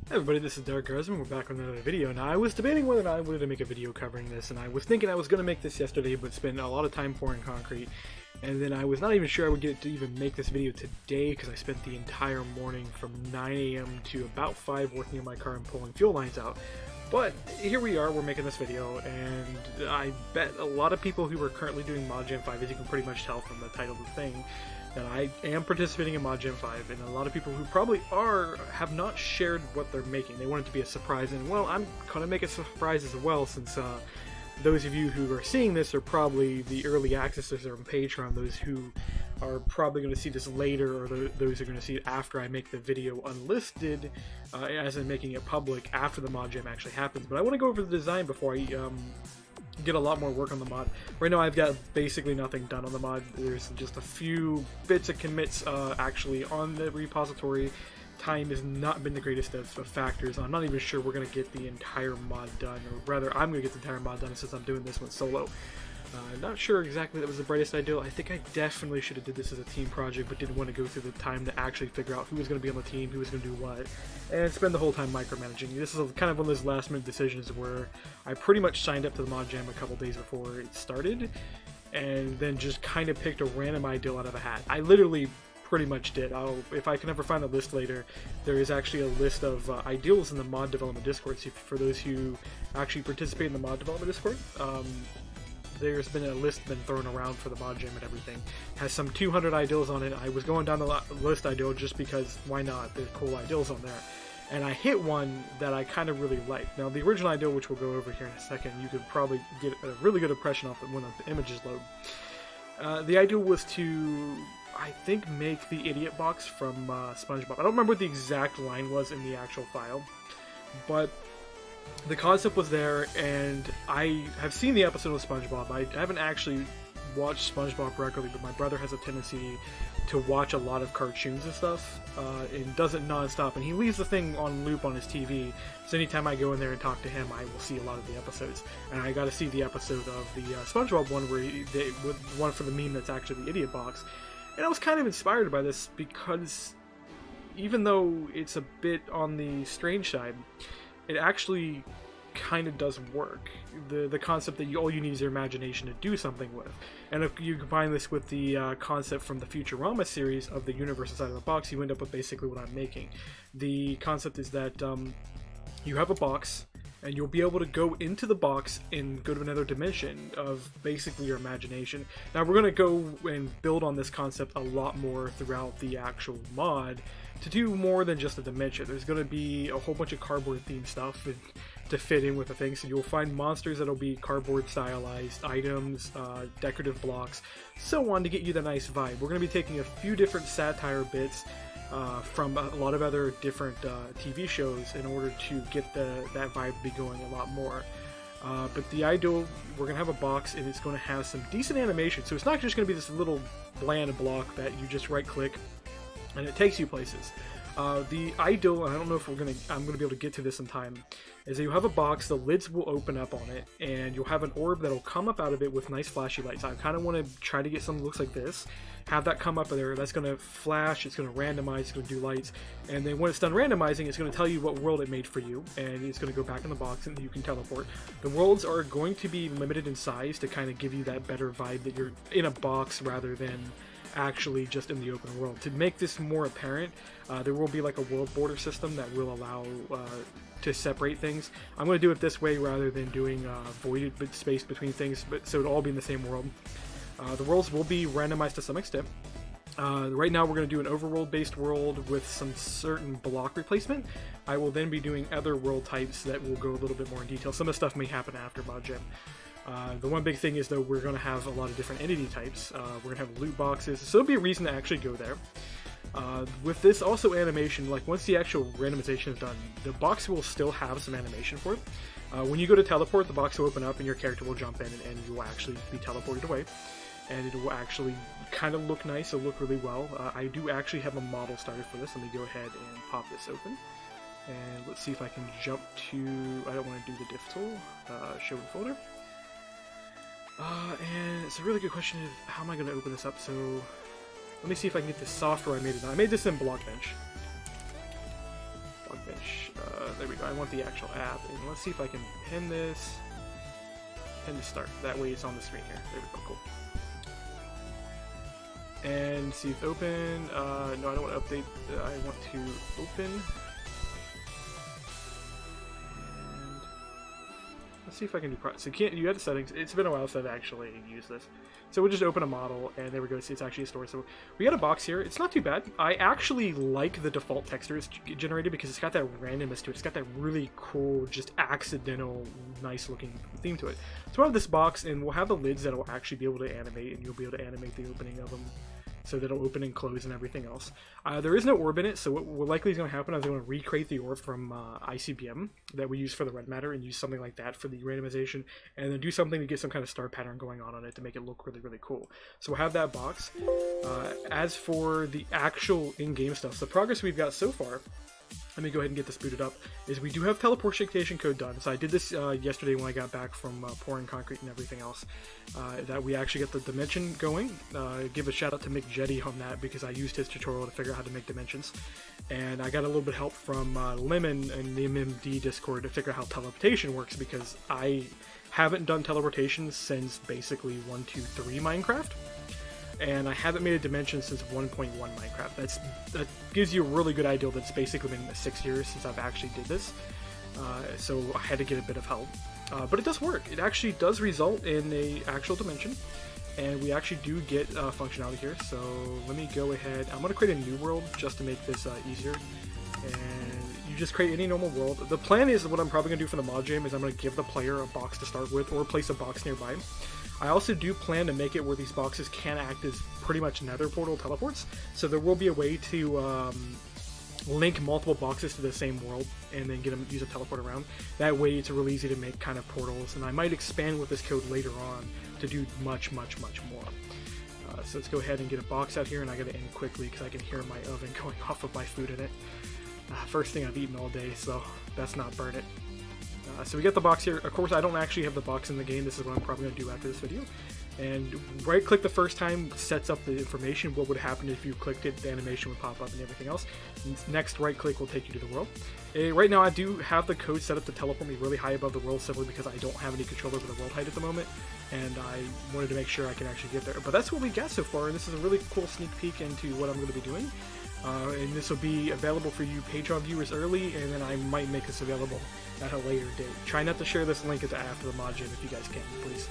Hey everybody, this is Dark Garsman. We're back with another video. Now, I was debating whether or not I wanted to make a video covering this, and I was thinking I was going to make this yesterday, but spent a lot of time pouring concrete. And then I was not even sure I would get to even make this video today, because I spent the entire morning from 9 a.m. to about 5 working in my car and pulling fuel lines out. But here we are, we're making this video, and I bet a lot of people who are currently doing Modjam 5, as you can pretty much tell from the title of the thing, that I am participating in Modjam 5, and a lot of people who probably have not shared what they're making. They want it to be a surprise, and well, I'm going to make it a surprise as well, since those of you who are seeing this are probably the early accessors on Patreon, those who are probably going to see this later, or those who are going to see it after I make the video unlisted, as in making it public after the Modjam actually happens. But I want to go over the design before I get a lot more work on the mod. Right now I've got basically nothing done on the mod. There's just a few bits of commits actually on the repository. Time has not been the greatest of factors. I'm not even sure we're going to get the entire mod done, or rather I'm going to get the entire mod done since I'm doing this one solo. Not sure exactly that was the brightest idea. I think I definitely should have did this as a team project, but didn't want to go through the time to actually figure out who was going to be on the team, who was going to do what, and spend the whole time micromanaging. This is kind of one of those last minute decisions where I pretty much signed up to the Modjam a couple days before it started, and then just kind of picked a random idea out of a hat. I literally pretty much did. If I can ever find the list later, there is actually a list of ideals in the mod development Discord. So for those who actually participate in the mod development Discord, there's been a list been thrown around for the Modjam and everything. It has some 200 ideals on it. I was going down the list ideal just because, why not? There's cool ideals on there. And I hit one that I kind of really liked. Now, the original ideal, which we'll go over here in a second, you could probably get a really good impression off it when the images load. The ideal was to, I think, make the idiot box from SpongeBob. I don't remember what the exact line was in the actual file, but the concept was there, and I have seen the episode of SpongeBob. I haven't actually watched SpongeBob regularly, but my brother has a tendency to watch a lot of cartoons and stuff, and does it non-stop, and he leaves the thing on loop on his TV, so anytime I go in there and talk to him, I will see a lot of the episodes. And I got to see the episode of the SpongeBob one where one for the meme that's actually the idiot box, and I was kind of inspired by this because even though it's a bit on the strange side, it actually kind of does work. The concept that all you need is your imagination to do something with. And if you combine this with the concept from the Futurama series of the universe inside of the box, you end up with basically what I'm making. The concept is that you have a box, and you'll be able to go into the box and go to another dimension of basically your imagination. Now we're going to go and build on this concept a lot more throughout the actual mod to do more than just a dimension. There's going to be a whole bunch of cardboard themed stuff to fit in with the thing, so you'll find monsters that'll be cardboard stylized, items, decorative blocks, so on, to get you the nice vibe. We're going to be taking a few different satire bits from a lot of other different TV shows in order to get that vibe to be going a lot more. But the ideal, we're going to have a box, and it's going to have some decent animation, so it's not just going to be this little bland block that you just right click and it takes you places. The ideal, and I don't know if I'm going to be able to get to this in time, is that you have a box, the lids will open up on it, and you'll have an orb that'll come up out of it with nice flashy lights. I kind of want to try to get something that looks like this, have that come up there, that's going to flash, it's going to randomize, it's going to do lights, and then when it's done randomizing, it's going to tell you what world it made for you, and it's going to go back in the box and you can teleport. The worlds are going to be limited in size to kind of give you that better vibe that you're in a box rather than actually just in the open world. To make this more apparent, there will be like a world border system that will allow to separate things. I'm going to do it this way rather than doing voided space between things, but so it'll all be in the same world. The worlds will be randomized to some extent. Right now we're going to do an overworld based world with some certain block replacement. I will then be doing other world types that will go a little bit more in detail. Some of the stuff may happen after Modjam. The one big thing is, though, we're going to have a lot of different entity types. We're going to have loot boxes, so it'll be a reason to actually go there. With this, also animation, like once the actual randomization is done, the box will still have some animation for it. When you go to teleport, the box will open up and your character will jump in and you will actually be teleported away. And it will actually kind of look nice, it'll look really well. I do actually have a model started for this. Let me go ahead and pop this open. And let's see if I can jump to, I don't want to do the diff tool, show in folder. And it's a really good question of how am I going to open this up, so let me see if I can get the software I made it on. I made this in Blockbench. there we go. I want the actual app. And let's see if I can pin this. Pin to start. That way it's on the screen here. There we go. Cool. And see if open. No, I don't want to update. I want to open. And let's see if I can do. So you have the settings. It's been a while since I've actually used this. So we'll just open a model, and there we go. See, it's actually a store. So we got a box here. It's not too bad. I actually like the default texture it's generated because it's got that randomness to it. It's got that really cool, just accidental, nice-looking theme to it. So we'll have this box, and we'll have the lids that will actually be able to animate, and you'll be able to animate the opening of them. So that'll open and close and everything else. There is no orb in it, so what likely is going to happen is I'm going to recreate the orb from ICBM that we use for the red matter and use something like that for the randomization, and then do something to get some kind of star pattern going on it to make it look really, really cool. So we'll have that box. As for the actual in-game stuff, so the progress we've got so far, let me go ahead and get this booted up, is we do have teleportation code done. So I did this yesterday when I got back from pouring concrete and everything else, that we actually get the dimension going. Give a shout out to Mick Jetty on that because I used his tutorial to figure out how to make dimensions. And I got a little bit of help from Lemon and the MMD Discord to figure out how teleportation works because I haven't done teleportation since basically 1.2.3 Minecraft. And I haven't made a dimension since 1.1 Minecraft. That gives you a really good idea that it's basically been 6 years since I've actually did this. So I had to get a bit of help. But it does work. It actually does result in a actual dimension. And we actually do get functionality here. So let me go ahead. I'm going to create a new world just to make this easier. And you just create any normal world. The plan is, what I'm probably going to do for the Modjam is I'm going to give the player a box to start with or place a box nearby. I also do plan to make it where these boxes can act as pretty much nether portal teleports, so there will be a way to link multiple boxes to the same world and then use a teleport around. That way it's really easy to make kind of portals, and I might expand with this code later on to do much, much, much more. So let's go ahead and get a box out here, and I gotta end quickly because I can hear my oven going off with my food in it. First thing I've eaten all day, so that's not burn it. So we got the box here. Of course, I don't actually have the box in the game. This is what I'm probably going to do after this video. And right-click the first time sets up the information. What would happen if you clicked it? The animation would pop up and everything else. Next right-click will take you to the world. Right now, I do have the code set up to teleport me really high above the world simply because I don't have any control over the world height at the moment. And I wanted to make sure I can actually get there. But that's what we got so far, and this is a really cool sneak peek into what I'm going to be doing. And this will be available for you Patreon viewers early, and then I might make this available at a later date. Try not to share this link after the Modjam if you guys can, please.